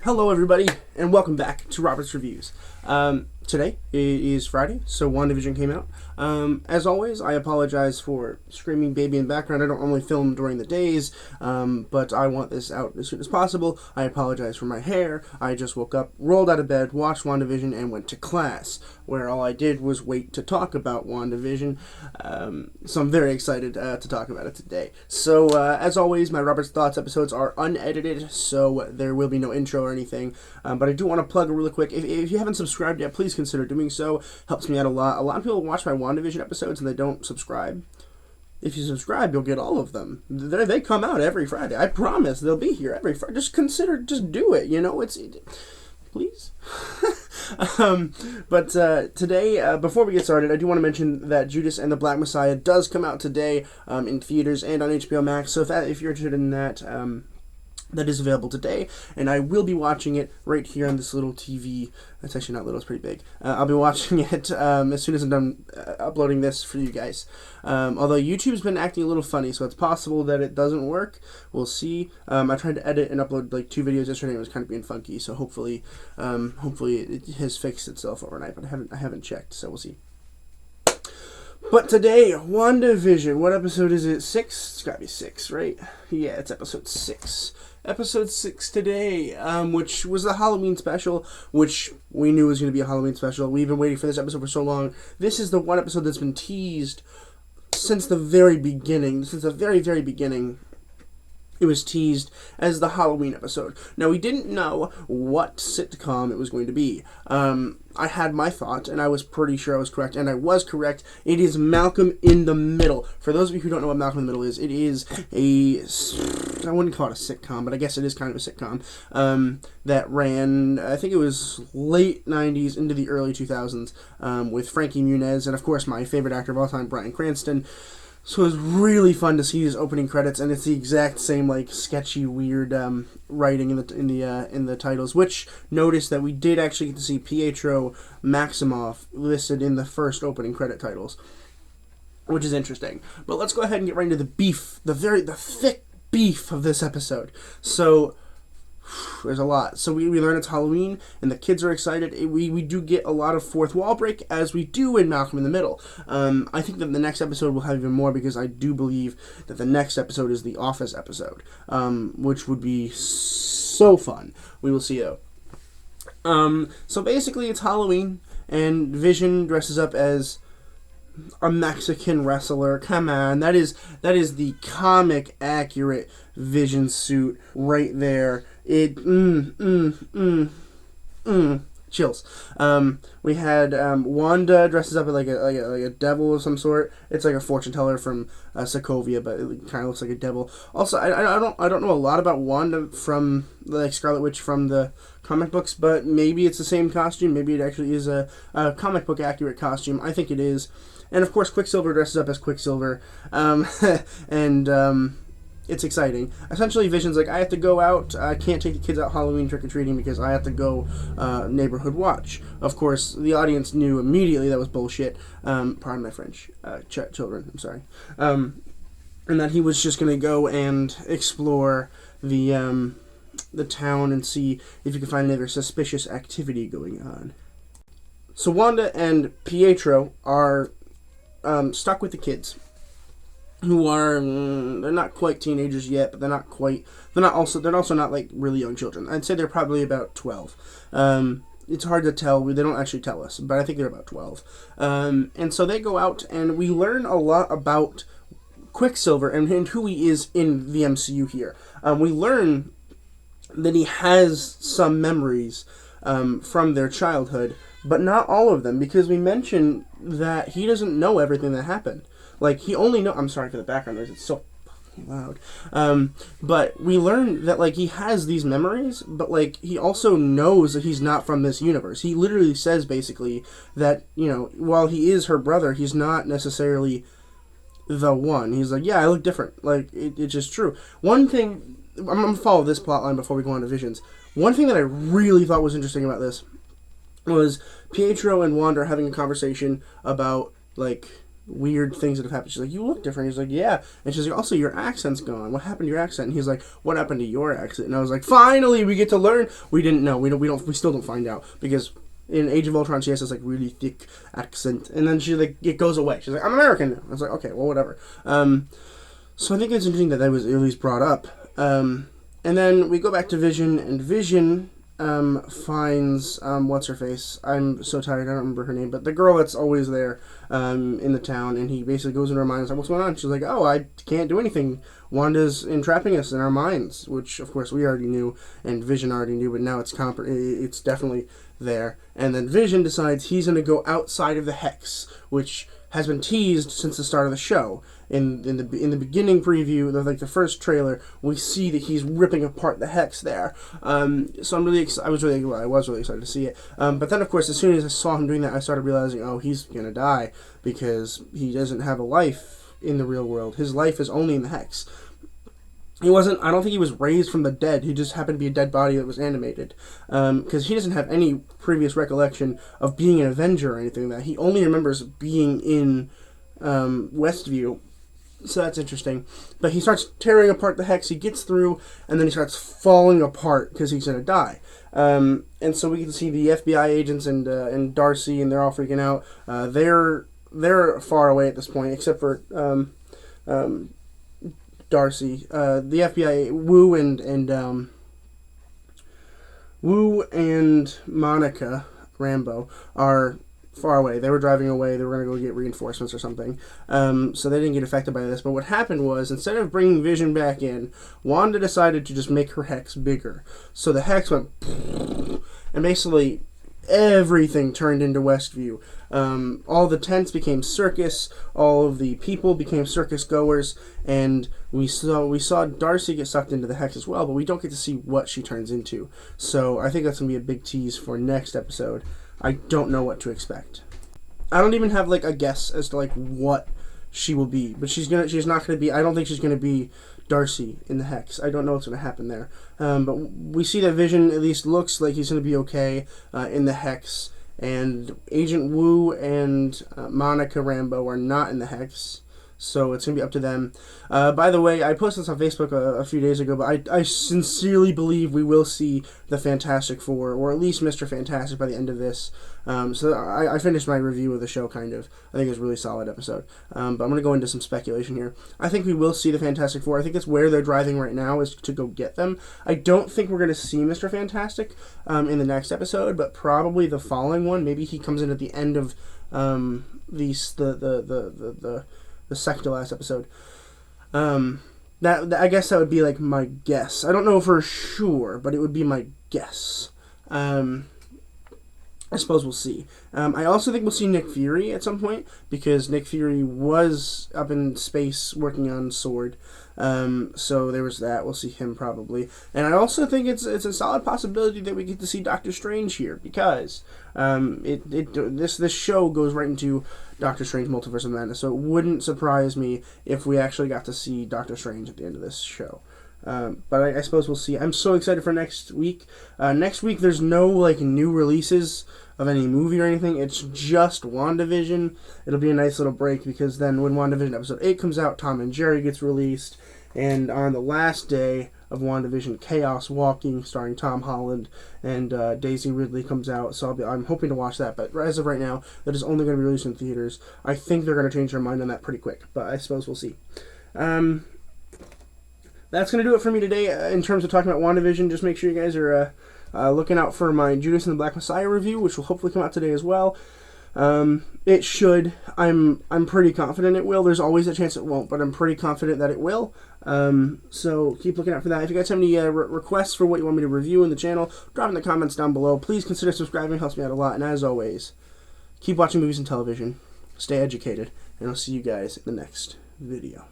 Hello everybody, and welcome back to Robert's Reviews. Today is Friday, so Wandavision came out. As always, I apologize for screaming baby in the background. I don't normally film during the days, but I want this out as soon as possible. I apologize for my hair. I just woke up, rolled out of bed, watched Wandavision, and went to class, where all I did was wait to talk about Wandavision. So I'm very excited to talk about it today. So, as always, my Robert's Thoughts episodes are unedited, so there will be no intro or anything. But I do want to plug really quick. If you haven't subscribed yet, please consider doing so. Helps me out a lot. A lot of people watch my Wandavision episodes and they don't subscribe. If you subscribe, you'll get all of them. They come out every Friday. I promise they'll be here every Friday. Just do it. You know, please. But today, before we get started, I do want to mention that Judas and the Black Messiah does come out today in theaters and on HBO Max. So if you're interested in that, that is available today, and I will be watching it right here on this little TV. It's actually not little, it's pretty big. I'll be watching it as soon as I'm done uploading this for you guys. Although YouTube's been acting a little funny, so it's possible that it doesn't work. We'll see. I tried to edit and upload like 2 videos yesterday, and it was kind of being funky, so hopefully it has fixed itself overnight, but I haven't checked, so we'll see. But today, WandaVision, what episode is it? 6? It's gotta be 6, right? Yeah, it's episode 6. Episode 6 today, which was the Halloween special, which we knew was going to be a Halloween special. We've been waiting for this episode for so long. This is the one episode that's been teased since the very beginning. Since the very, very beginning, it was teased as the Halloween episode. Now, we didn't know what sitcom it was going to be. I had my thought, and I was pretty sure I was correct, and I was correct. It is Malcolm in the Middle. For those of you who don't know what Malcolm in the Middle is, it is I wouldn't call it a sitcom, but I guess it is kind of a sitcom, that ran, I think it was late 90s into the early 2000s, with Frankie Muniz, and of course my favorite actor of all time, Bryan Cranston. So it was really fun to see his opening credits, and it's the exact same like sketchy, weird writing in the titles. Which notice that we did actually get to see Pietro Maximoff listed in the first opening credit titles, which is interesting. But let's go ahead and get right into the beef, the thick beef of this episode. So there's a lot. So we learn it's Halloween, and the kids are excited. We do get a lot of fourth wall break, as we do in Malcolm in the Middle. I think that the next episode will have even more, because I do believe that the next episode is the Office episode, which would be so fun. We will see though. So basically it's Halloween, and Vision dresses up as a Mexican wrestler. Come on, that is the comic accurate Vision suit right there. It chills. We had Wanda dresses up like a devil of some sort. It's like a fortune teller from Sokovia, but it kind of looks like a devil. Also, I don't know a lot about Wanda from like Scarlet Witch from the comic books, but maybe it's the same costume. Maybe it actually is a comic book accurate costume. I think it is. And of course, Quicksilver dresses up as Quicksilver, and it's exciting. Essentially, Vision's like, I have to go out. I can't take the kids out Halloween trick-or-treating because I have to go neighborhood watch. Of course, the audience knew immediately that was bullshit. Pardon my French. Children, I'm sorry. And that he was just going to go and explore the town and see if you can find any other suspicious activity going on. So Wanda and Pietro are stuck with the kids, who are they're not quite teenagers yet, but they're also not like really young children. I'd say they're probably about 12. It's hard to tell. They don't actually tell us, but I think they're about 12. And so they go out, and we learn a lot about Quicksilver and who he is in the MCU here. We learn that he has some memories from their childhood, but not all of them, because we mention that he doesn't know everything that happened. Like, he only knows... I'm sorry for the background noise, it's so fucking loud. But we learn that, like, he has these memories, but, like, he also knows that he's not from this universe. He literally says, basically, that, you know, while he is her brother, he's not necessarily the one. He's like, yeah, I look different. Like, it's just true. One thing... I'm going to follow this plotline before we go on to Visions. One thing that I really thought was interesting about this was Pietro and Wanda are having a conversation about, like, weird things that have happened. She's like, you look different. He's like, yeah. And she's like, also, your accent's gone. What happened to your accent? And he's like, what happened to your accent? And I was like, finally, we get to learn. We didn't know. We still don't find out, because in Age of Ultron, she has this like really thick accent, and then she like it goes away. She's like, I'm American now. I was like, okay, well, whatever. So I think it's interesting that was at least brought up. And then we go back to Vision, and Vision finds what's her face. I'm so tired, I don't remember her name, but the girl that's always there in the town, and he basically goes into her mind and says, what's going on? She's like, oh, I can't do anything. Wanda's entrapping us in our minds, which of course we already knew, and Vision already knew, but now it's definitely there. And then Vision decides he's going to go outside of the hex, which has been teased since the start of the show. In the beginning preview, the first trailer, we see that he's ripping apart the hex there. So I'm really excited. I was really excited to see it. But then, of course, as soon as I saw him doing that, I started realizing, oh, he's gonna die because he doesn't have a life in the real world. His life is only in the hex. He wasn't. I don't think he was raised from the dead. He just happened to be a dead body that was animated. Because he doesn't have any previous recollection of being an Avenger or anything like that. He only remembers being in Westview. So that's interesting. But he starts tearing apart the hex. He gets through, and then he starts falling apart because he's going to die. And so we can see the FBI agents and Darcy, and they're all freaking out. They're far away at this point, except for Darcy. The FBI, Wu and Monica Rambeau are far away. They were driving away. They were going to go get reinforcements or something. So they didn't get affected by this. But what happened was, instead of bringing Vision back in, Wanda decided to just make her hex bigger. So the hex went, and basically everything turned into Westview. All the tents became circus. All of the people became circus goers, and we saw Darcy get sucked into the hex as well. But we don't get to see what she turns into. So I think that's gonna be a big tease for next episode. I don't know what to expect. I don't even have a guess as to what she will be. But she's not gonna be. I don't think she's gonna be Darcy in the hex. I don't know what's gonna happen there. But we see that Vision at least looks like he's gonna be okay in the hex. And Agent Wu and Monica Rambeau are not in the hex. So it's going to be up to them. By the way, I posted this on Facebook a few days ago, but I sincerely believe we will see the Fantastic Four, or at least Mr. Fantastic, by the end of this. So I finished my review of the show, kind of. I think it was a really solid episode. But I'm going to go into some speculation here. I think we will see the Fantastic Four. I think that's where they're driving right now, is to go get them. I don't think we're going to see Mr. Fantastic in the next episode, but probably the following one. Maybe he comes in at the end of the second to last episode. That I guess that would be my guess. I don't know for sure, but it would be my guess. I suppose we'll see. I also think we'll see Nick Fury at some point, because Nick Fury was up in space working on S.W.O.R.D. So there was that. We'll see him probably. And I also think it's a solid possibility that we get to see Doctor Strange here, because this show goes right into Doctor Strange Multiverse of Madness, so it wouldn't surprise me if we actually got to see Doctor Strange at the end of this show. But I suppose we'll see. I'm so excited for next week. Next week there's no new releases of any movie or anything. It's just WandaVision. It'll be a nice little break, because then when WandaVision episode 8 comes out, Tom and Jerry gets released, and on the last day of WandaVision, Chaos Walking, starring Tom Holland, and Daisy Ridley comes out. So I'm hoping to watch that. But as of right now, that is only going to be released in theaters. I think they're going to change their mind on that pretty quick, but I suppose we'll see. That's going to do it for me today in terms of talking about WandaVision. Just make sure you guys are looking out for my Judas and the Black Messiah review, which will hopefully come out today as well. It should. I'm pretty confident it will. There's always a chance it won't, but I'm pretty confident that it will. So keep looking out for that. If you guys have any requests for what you want me to review in the channel, drop in the comments down below. Please consider subscribing. It helps me out a lot. And as always, keep watching movies and television. Stay educated. And I'll see you guys in the next video.